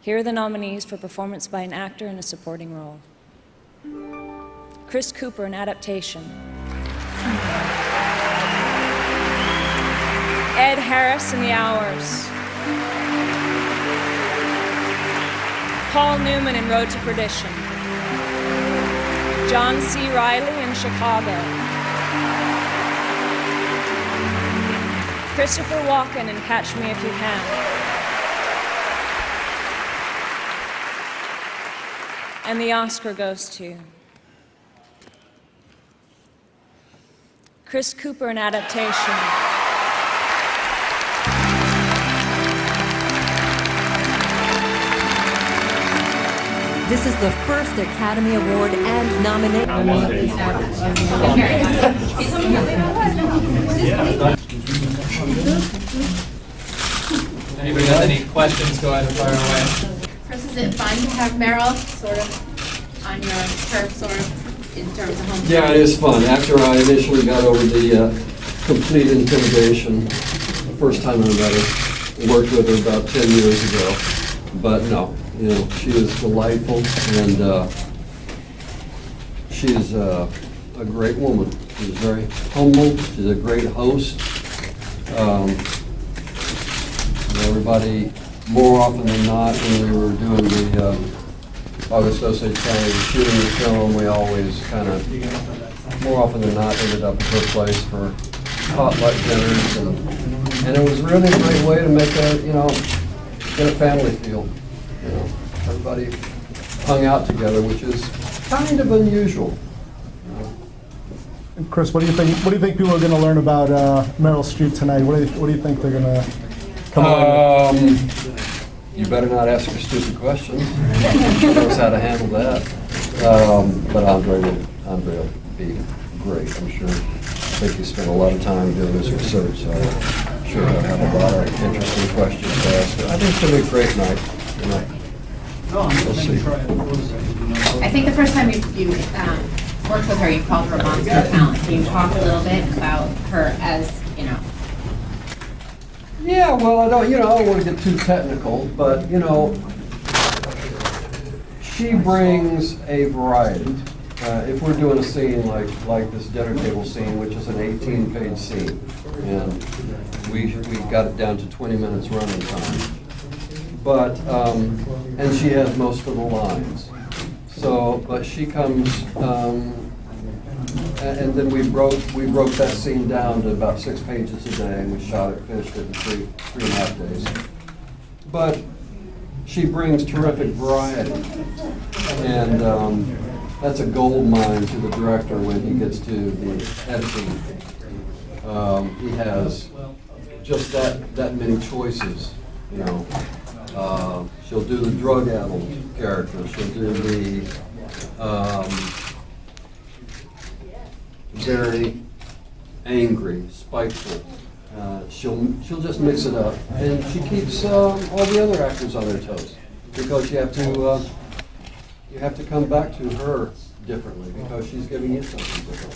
Here are the nominees for performance by an actor in a supporting role. Chris Cooper in Adaptation. Ed Harris in The Hours. Paul Newman in Road to Perdition. John C. Reilly in Chicago. Christopher Walken in Catch Me If You Can. And the Oscar goes to Chris Cooper in Adaptation. This is the first Academy Award and nomination. Anybody have any questions, go ahead and fire away. Chris, is it fun to have Meryl sort of on your turf, sort of, in terms of home? Yeah, it is fun. After I initially got over the complete intimidation, the first time I met her, worked with her about 10 years ago. But no, she is delightful, and she's a great woman. She's very humble. She's a great host. Everybody, more often than not, when we were doing the August Osage County shooting the film, we always kind of, more often than not, ended up at her place for potluck dinners, and it was really a great way to make get a family feel. Everybody hung out together, which is kind of unusual. Chris, what do you think? What do you think people are going to learn about Meryl Streep tonight? What do you think they're going to come on? You better not ask her stupid questions. She knows how to handle that. But Andre will be great, I'm sure. I think he spent a lot of time doing this research, so I'm sure he'll have a lot of interesting questions to ask her. I think it's going to be a great night. We'll see. I think the first time you worked with her, you called her a monster of talent. Can you talk a little bit about her as, Yeah, well, I don't want to get too technical, but, she brings a variety. If we're doing a scene like this dinner table scene, which is an 18-page scene, and we got it down to 20 minutes running time. But, and she has most of the lines. So, but she comes, and then we broke that scene down to about 6 pages a day, and we shot it, finished it in three and a half days. But she brings terrific variety, and that's a gold mine to the director when he gets to the editing. He has just that many choices, She'll do the drug-addled character. She'll do the very angry, spiteful. She'll just mix it up, and she keeps all the other actors on their toes, because you have to come back to her differently, because she's giving you something different.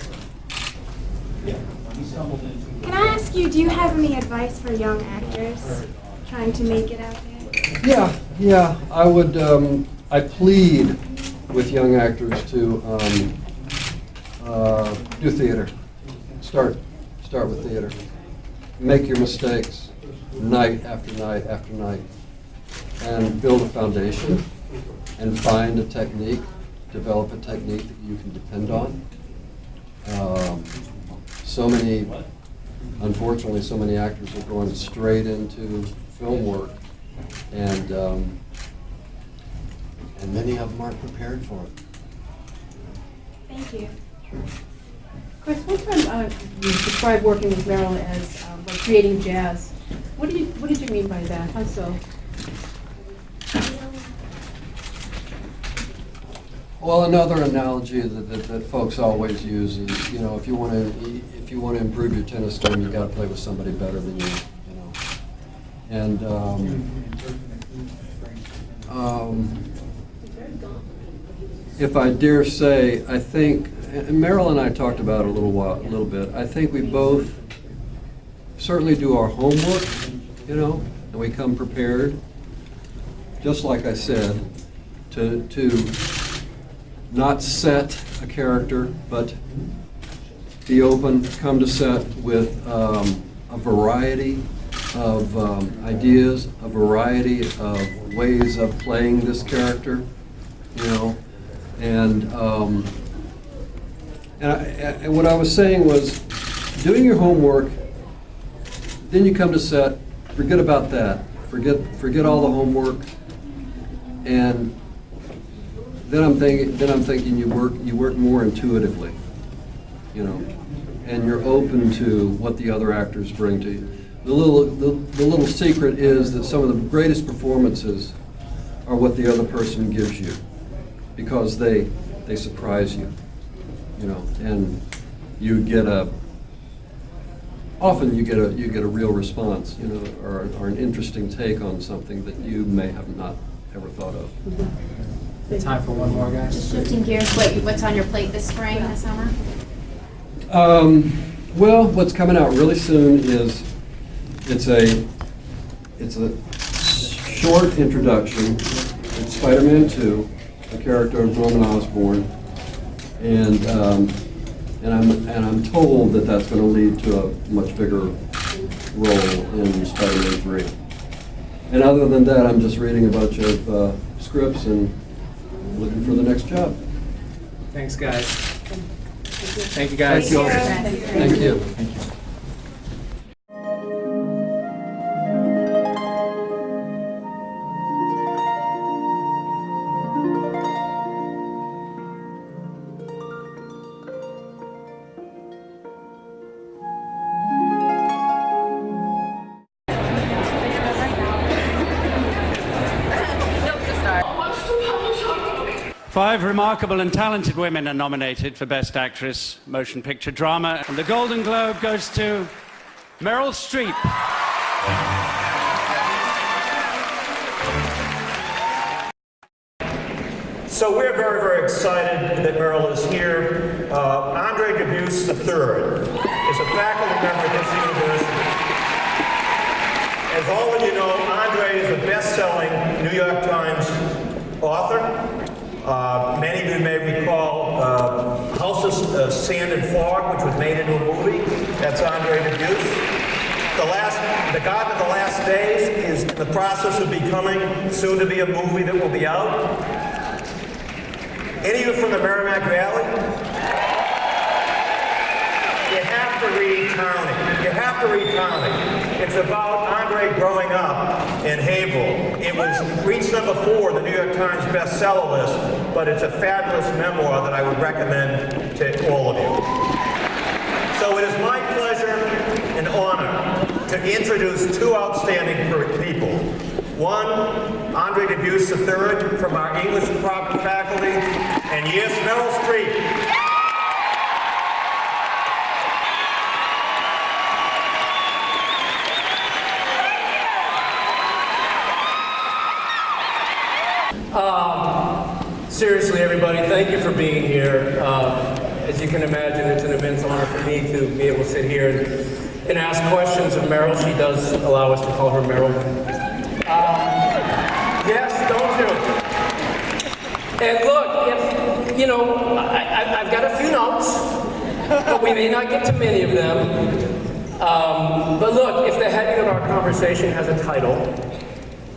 Can I ask you, do you have any advice for young actors trying to make it out there? Yeah. I would. I plead with young actors to do theater. Start with theater. Make your mistakes night after night after night, and build a foundation, and find a technique. Develop a technique that you can depend on. Unfortunately, so many actors are going straight into film work, and many of them aren't prepared for it. Thank you. Chris, one time you described working with Meryl as like creating jazz. What did you mean by that? How so? Well, another analogy that folks always use is, if you want to improve your tennis game, you got to play with somebody better than you. And if I dare say, I think, and Meryl and I talked about it a little bit. I think we both certainly do our homework, and we come prepared. just like I said, to not set a character, but be open, come to set with a variety of ideas, a variety of ways of playing this character, you know, and what I was saying was, doing your homework, then you come to set, forget about that, forget all the homework, and then I'm thinking you work more intuitively, you know, and you're open to what the other actors bring to you. The little secret is that some of the greatest performances are what the other person gives you, because they surprise you, you know, and you get often you get a real response, you know, or an interesting take on something that you may have not ever thought of. Time for one more, guys. Shifting gears, what's on your plate this spring, this summer? Well, what's coming out really soon is it's a short introduction. It's Spider-Man 2, the character of Norman Osborn, and I'm told that that's going to lead to a much bigger role in Spider-Man 3. And other than that, I'm just reading a bunch of scripts and looking for the next job. Thanks, guys. Thank you, guys. Thank you. Thank you. 5 remarkable and talented women are nominated for Best Actress, Motion Picture Drama, and the Golden Globe goes to Meryl Streep. So we're very, very excited that Meryl is here. Andre Dubus III is a faculty member at this university. As all of you know, Andre is a best-selling New York Times author. Many of you may recall House of Sand and Fog, which was made into a movie. That's Andre Dubus. The Garden of the Last Days is in the process of becoming soon to be a movie that will be out. Any of you from the Merrimack Valley? You have to read County. You have to read County. It's about Andre growing up in Haverhill. It was reached number 4 on the New York Times bestseller list, but it's a fabulous memoir that I would recommend to all of you. So it is my pleasure and honor to introduce 2 outstanding people. One, Andre Dubus III from our English department faculty, and yes, Meryl Streep. Seriously, everybody, thank you for being here. As you can imagine, it's an immense honor for me to be able to sit here and ask questions of Meryl. She does allow us to call her Meryl. Yes, don't you? And look, if, you know, I've got a few notes, but we may not get to many of them. But look, if the heading of our conversation has a title,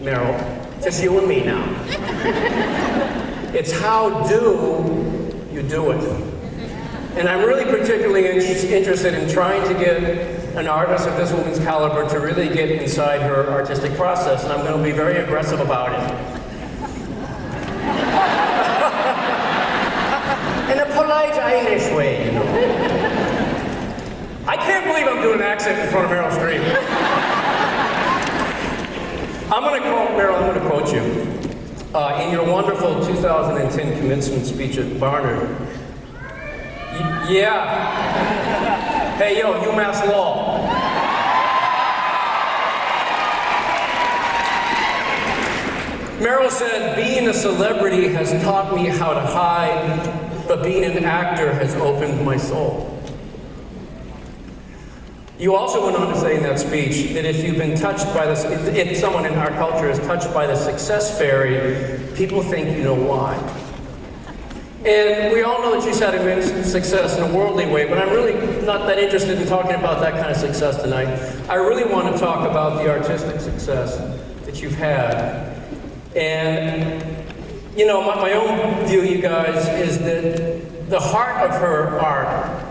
Meryl, just you and me now. It's how do you do it? And I'm really particularly interested in trying to get an artist of this woman's caliber to really get inside her artistic process, and I'm going to be very aggressive about it. In a polite Irish way, you know. I can't believe I'm doing an accent in front of Meryl Streep. I'm going to quote you. In your wonderful 2010 commencement speech at Barnard. Yeah. Hey, yo, UMassLowell. Meryl said, being a celebrity has taught me how to hide, but being an actor has opened my soul. You also went on to say in that speech that if you've been touched by this, if someone in our culture is touched by the success fairy, people think you know why. And we all know that she's had immense success in a worldly way, but I'm really not that interested in talking about that kind of success tonight. I really want to talk about the artistic success that you've had. And, you know, my own view, you guys, is that the heart of her art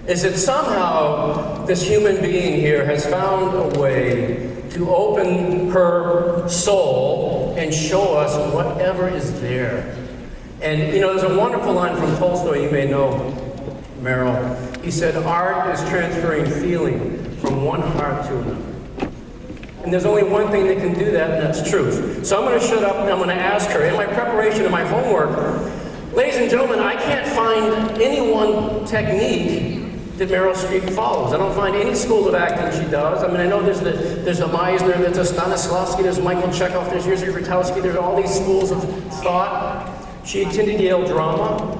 is that somehow this human being here has found a way to open her soul and show us whatever is there. And, you know, there's a wonderful line from Tolstoy you may know, Meryl. He said, art is transferring feeling from one heart to another. And there's only one thing that can do that, and that's truth. So I'm going to shut up and I'm going to ask her, in my preparation of my homework, ladies and gentlemen, I can't find any one technique that Meryl Streep follows. I don't find any school of acting she does. I mean, I know there's a Meisner, there's a Stanislavski, there's Michael Chekhov, there's Jerzy Grotowski, there's all these schools of thought. She attended Yale drama,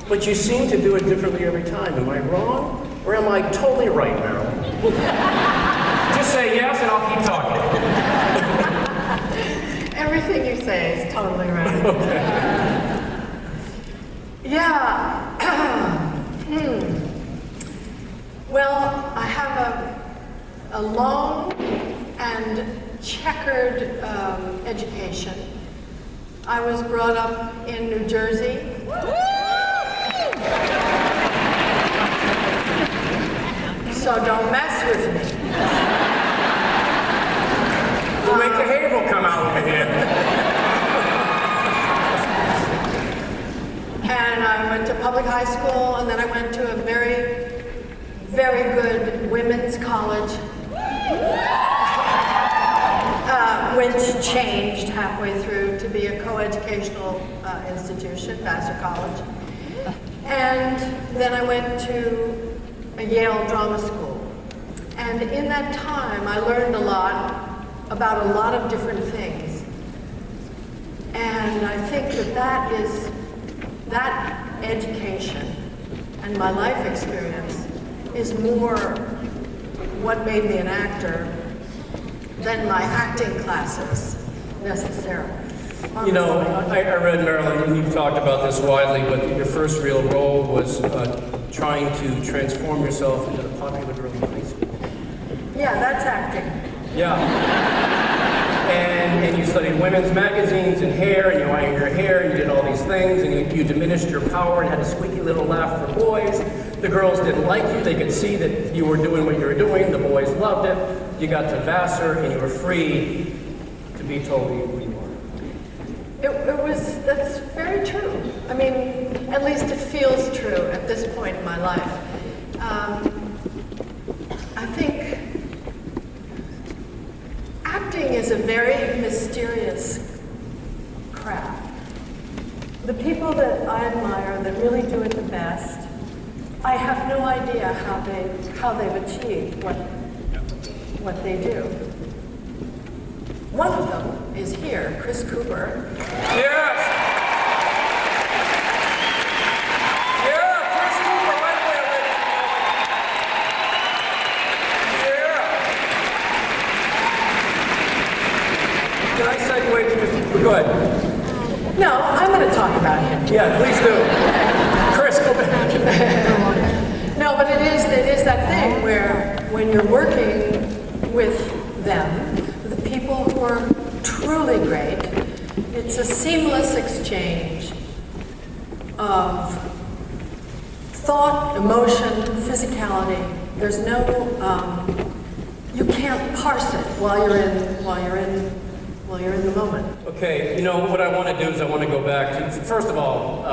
but you seem to do it differently every time. Am I wrong, or am I totally right, Meryl? Just say yes, and I'll keep talking. Everything you say is totally right. Okay. Yeah. Well, I have a long and checkered education. I was brought up in New Jersey. So don't mess with me. We'll make the hazel come out of here. And I went to public high school, and then I went to a very, very good women's college, which changed halfway through to be a co-educational institution, Vassar College. And then I went to a Yale drama school. And in that time, I learned a lot about a lot of different things. And I think that education and my life experience is more what made me an actor than my acting classes, necessarily. You know, I read, Marilyn, and you've talked about this widely, but your first real role was trying to transform yourself into the popular girl in high school. Yeah, that's acting. Yeah. And you studied women's magazines and hair, and you ironed your hair, and you did all these things, and you diminished your power and had a squeaky little laugh for boys. The girls didn't like you. They could see that you were doing what you were doing. The boys loved it. You got to Vassar, and you were free to be totally who you were. That's very true. I mean, at least it feels true at this point in my life. I think acting is a very mysterious craft. The people that I admire that really do it the best, I have no idea how they've achieved what they do. One of them is here, Chris Cooper. Yes! Yeah, Chris Cooper, right there, ladies and gentlemen. Yeah! Can I segue to Mr. Go ahead. No, I'm going to talk about him. Yeah, please do. Chris, go back. No, but it is that thing where when you're working with them, the people who are truly great, it's a seamless exchange of thought, emotion, physicality. There's no, you can't parse it while you're in the moment. Okay, you know, what I want to do is I want to go back to, first of all,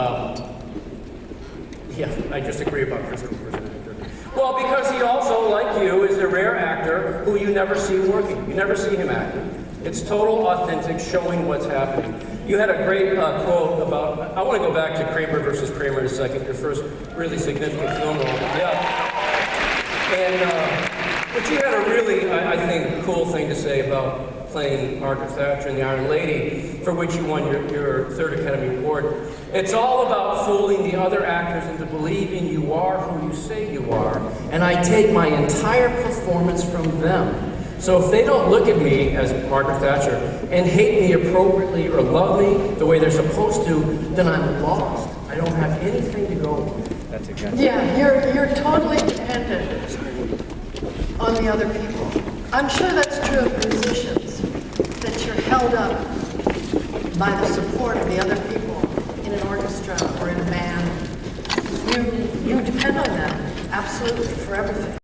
yeah, I just agree about Chris Cooper's an actor. Well, because he also, like you, is a rare actor who you never see working. You never see him acting. It's total, authentic, showing what's happening. You had a great quote about, I want to go back to Kramer versus Kramer in a second, your first really significant film role. Yeah. And, but you had a really, I think, cool thing to say about playing Margaret Thatcher in The Iron Lady, for which you won your third Academy Award. It's all about fooling the other actors into believing you are who you say you are, and I take my entire performance from them. So if they don't look at me as Margaret Thatcher and hate me appropriately or love me the way they're supposed to, then I'm lost. I don't have anything to go with. That's exactly. Yeah, you're totally dependent on the other people. I'm sure that's true of musicians, that you're held up by the support of the other people in an orchestra or in a band. You depend on them, absolutely, for everything.